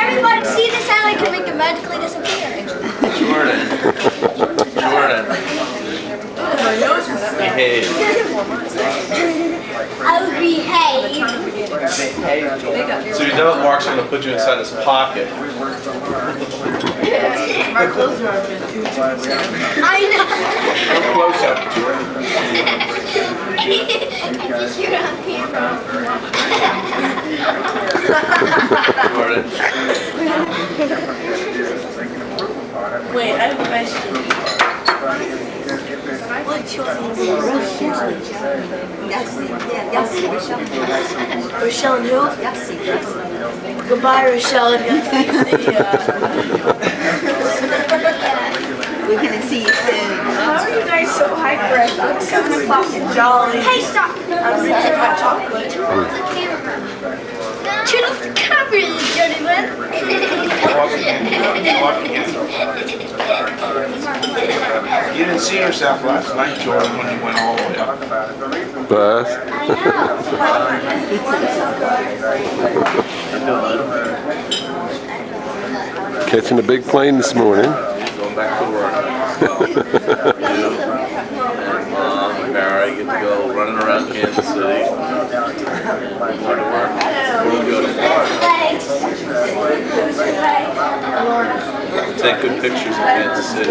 Everybody see this how I can make it magically disappear. Jordan. Behave. I'll behave. So you know Mark's going to put you inside his pocket. My clothes are open too. I know. Come close up, Jordan. You're on camera. Jordan. Wait, I have a question. Rochelle and who? Goodbye, Rochelle and We're going to see you soon. How are you guys so hyper at like 7 o'clock and jolly? Hey, stop. I'm sipping my chocolate. Turn off the camera, gentlemen. You didn't see yourself last night, Jordan, when you went all the way up. Buzz. Catching a big plane this morning. Going back to work. And Mom and Barry get to go running around Kansas City. Going to work. We'll go to take good pictures of Kansas City.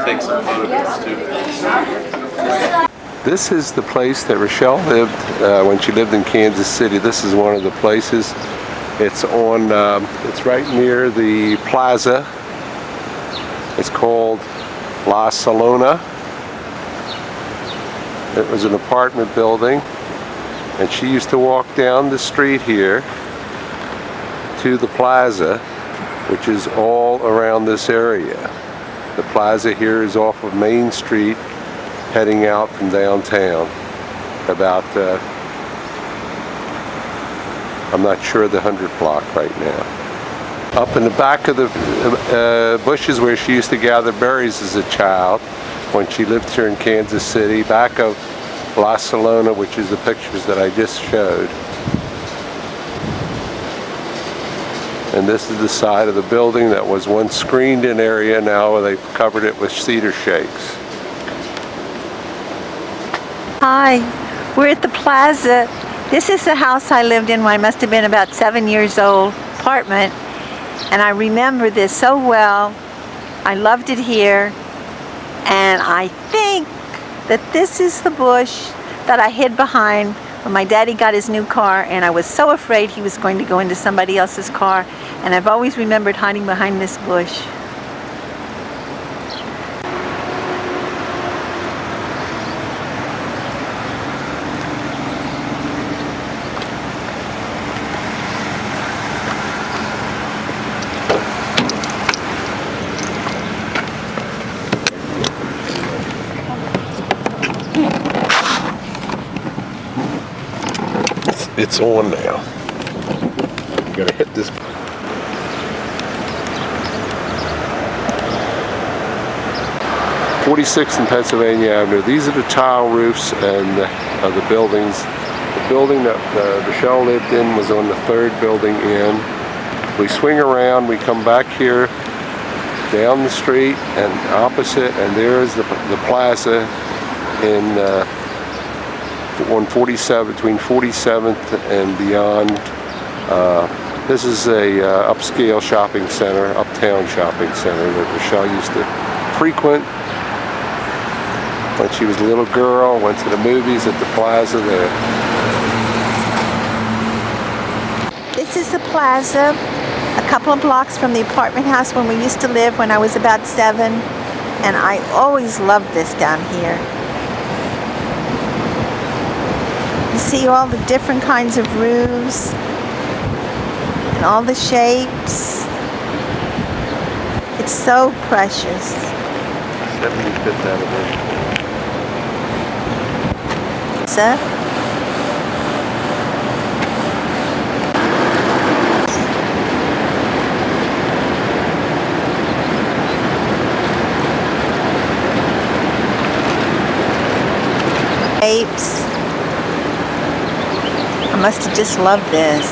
Take some photographs too. This is the place that Rochelle lived when she lived in Kansas City. This is one of the places. It's on. It's right near the plaza. It's called La Salona. It was an apartment building, and she used to walk down the street here to the plaza, which is all around this area. The plaza here is off of Main Street, heading out from downtown. About, I'm not sure the 100th block right now. Up in the back of the bushes where she used to gather berries as a child, when she lived here in Kansas City, back of La Salona, which is the pictures that I just showed. And this is the side of the building that was once screened in area. Now they've covered it with cedar shakes. Hi, we're at the plaza. This is the house I lived in when I must have been about 7 years old, apartment. And I remember this so well. I loved it here. And I think that this is the bush that I hid behind when my daddy got his new car, and I was so afraid he was going to go into somebody else's car. And I've always remembered hiding behind this bush. It's on now. You gotta hit this. .46 and Pennsylvania Avenue. These are the tile roofs and of the buildings. The building that Rochelle lived in was on the third building in. We swing around, we come back here down the street and opposite, and there is the plaza in on 47, between 47th and beyond. This is a upscale shopping center, uptown shopping center that Rochelle used to frequent when she was a little girl. Went to the movies at the plaza there. This is the plaza, a couple of blocks from the apartment house when we used to live when I was about 7. And I always loved this down here. You see all the different kinds of roofs and all the shapes. It's so precious. 75th anniversary. Sir? Shapes. I'm must have just loved this.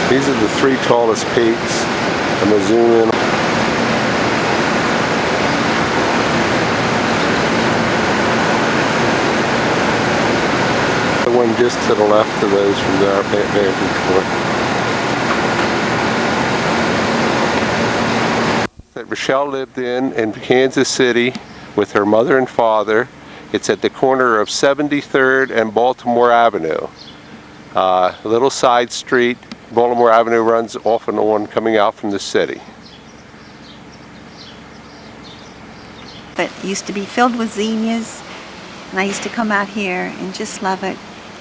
These are the 3 tallest peaks. I'm going to zoom in. The one just to the left of those from our vantage point. That Rochelle lived in Kansas City with her mother and father. It's at the corner of 73rd and Baltimore Avenue. A little side street. Baltimore Avenue runs off and on coming out from the city. It used to be filled with zinnias, and I used to come out here and just love it.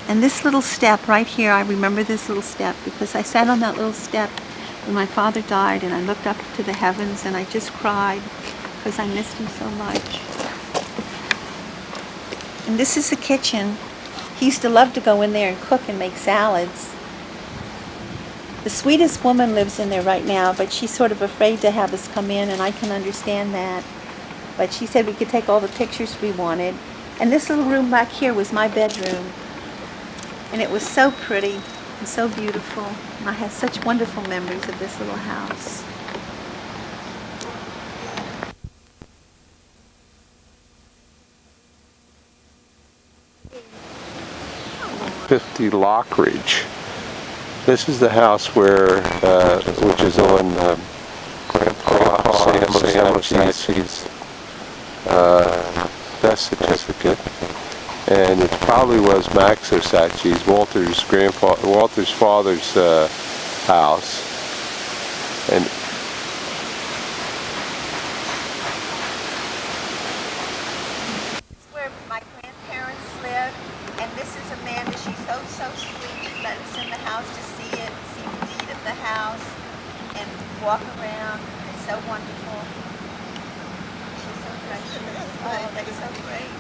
And this little step right here, I remember this little step because I sat on that little step when my father died, and I looked up to the heavens and I just cried because I missed him so much. And this is the kitchen. He used to love to go in there and cook and make salads. The sweetest woman lives in there right now, but she's sort of afraid to have us come in, and I can understand that. But she said we could take all the pictures we wanted. And this little room back here was my bedroom. And it was so pretty and so beautiful. And I have such wonderful memories of this little house. .50 Lockridge. This is the house where, which is on Grandpa Osadchey's death certificate, and it probably was Max Osadchey's, Walter's father's house, and It's where my grandparents lived, and this is Amanda. She's so sweet. She let us in the house to see it, see the deed of the house, and walk around. It's so wonderful. She's so precious. Oh, that's so great.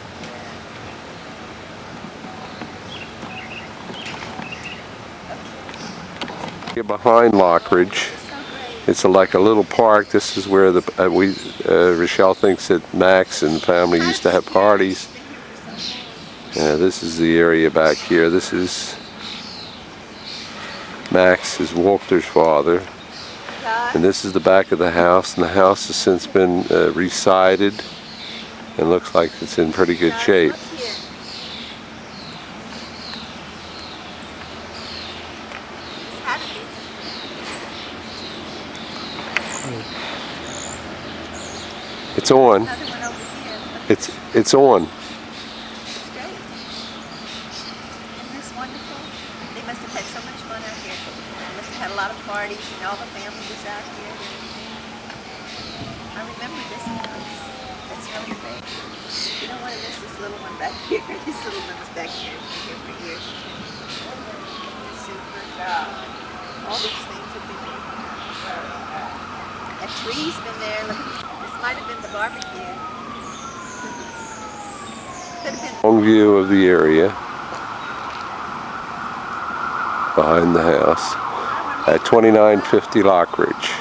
behind Lockridge. It's like a little park. This is where Rochelle thinks that Max and the family used to have parties. This is the area back here. This is Max, is Walter's father. And this is the back of the house, and the house has since been resided and looks like it's in pretty good shape. It's on. It's on. Isn't this wonderful? They must have had so much fun out here. They must have had a lot of parties, and all the family was out here. I remember this house. That's really great. You don't want to miss this little one back here. This little one was back here. It's been here for years. It's super. All these things have been here. That tree's been there. Look at this. Might have been the barbecue. Long view of the area behind the house at 2950 Lockridge.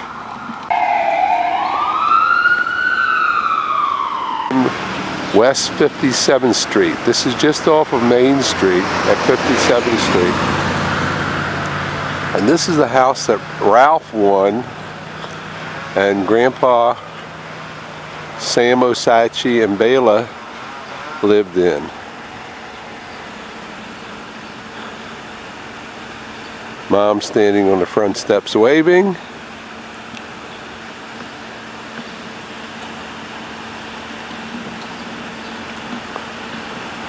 West 57th Street. This is just off of Main Street at 57th Street. And this is the house that Ralph won and Grandpa Sam Osadchey and Bela lived in. Mom standing on the front steps waving.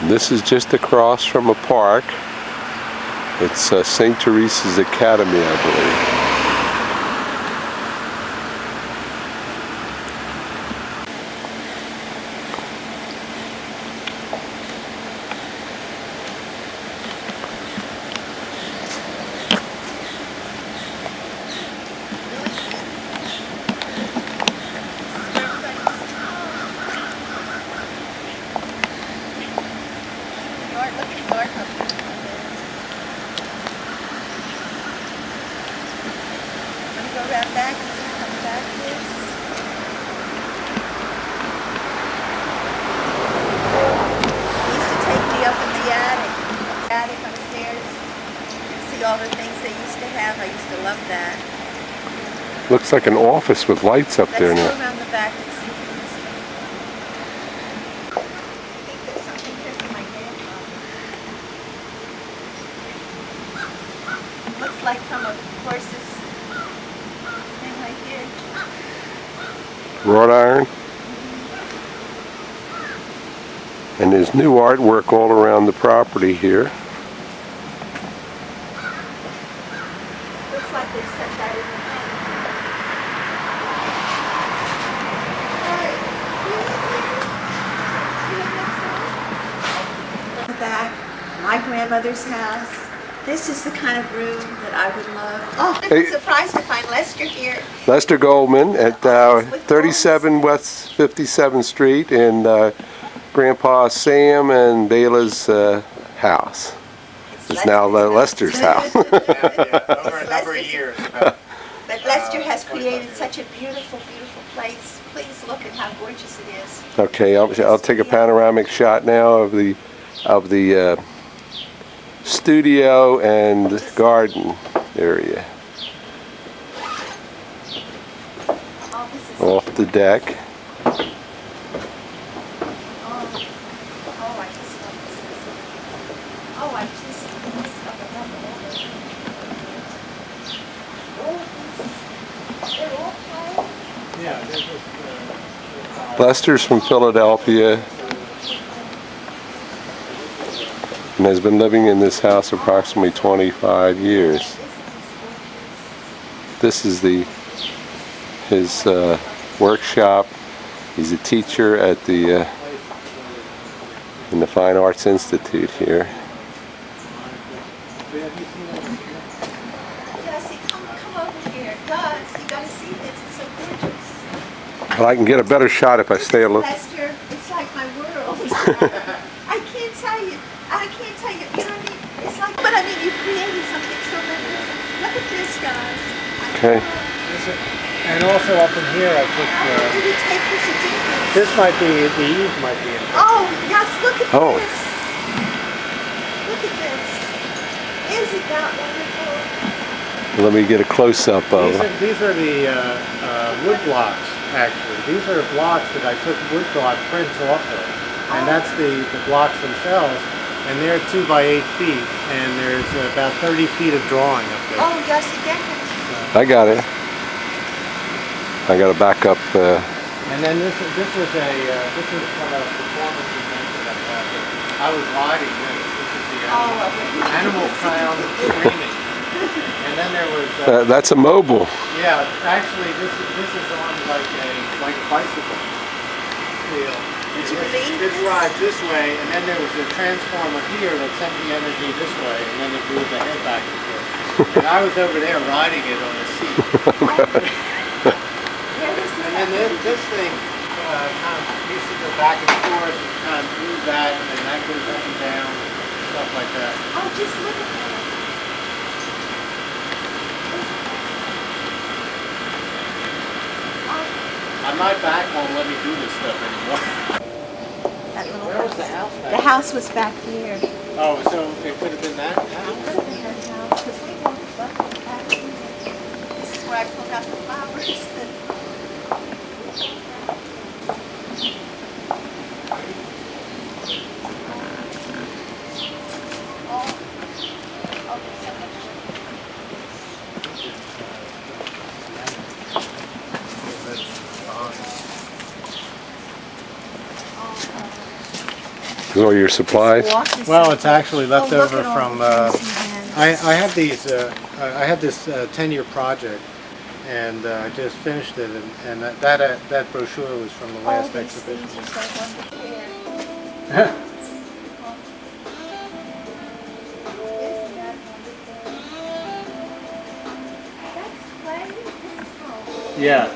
And this is just across from a park. It's St. Teresa's Academy, I believe. Looks like an office with lights up there Let's now. go around the back and see this. I think that's something here for my grandfather. Looks like from a horse's thing right here. Wrought iron. And there's new artwork all around the property here. Looks like they set that in the back, my grandmother's house. This is the kind of room that I would love. Oh, I'm Hey. surprised to find Lester here. Lester Goldman at 37 West 57th Street in Grandpa Sam and Bayla's house. It's now Lester's house. Over a number of years. But Lester has created such a beautiful, beautiful place. Please look at how gorgeous it is. Okay, I'll take a panoramic shot now of the studio and garden area Oh, this is off the deck. Oh, I just love this. Oh, I just love it. They're all playing. Yeah, this is Lester's from Philadelphia and has been living in this house approximately 25 years. This is his workshop. He's a teacher at in the Fine Arts Institute here. Jesse, come over here. Gus, you gotta see this. It's so gorgeous. Well, I can get a better shot if I stay a little. Lester, it's like my world. I can't tell you. I can't tell you. You know what I mean? It's like, but I mean, you created something so magnificent. Look at this, guys. Okay. and also up in here I took. Did you take this? You did this? This might be the eave might be in. Oh, yes. Look at Oh. this. Look at this. Isn't that wonderful? Let me get a close-up of it. These are the wood blocks. Actually, these are blocks that I took wood block prints off of, and that's the blocks themselves. And they're 2 by 8 feet, and there's about 30 feet of drawing up there. Oh, yes, again. I got it. I got to back up. And then this was from a performance event that I had. I was riding this. This is the animal crown screaming. And then there was. That's a mobile. Yeah, actually, this is on like a bicycle wheel. Did you leave This this? rides this way, and then there was a transformer here that sent the energy this way, and then it moved the head back and forth. And I was over there riding it on a seat. And then this thing kind of used to go back and forth, and kind of move that, and then that goes up and down, stuff like that. Oh, just look at that. My back won't let me do this stuff anymore. That little Where was the house The back? house was back here. Oh, so it could have been that house? Could have been that house, 'cause we walked back. This is where I pulled out the flowers. Is all your supplies? Well, it's actually left Oh, look over at all from. the things he has. I have these. I had this 10-year project, and I just finished it, and that brochure was from the All last these exhibition. things are so wonderful. Isn't that wonderful? That's clay. Oh. Yeah.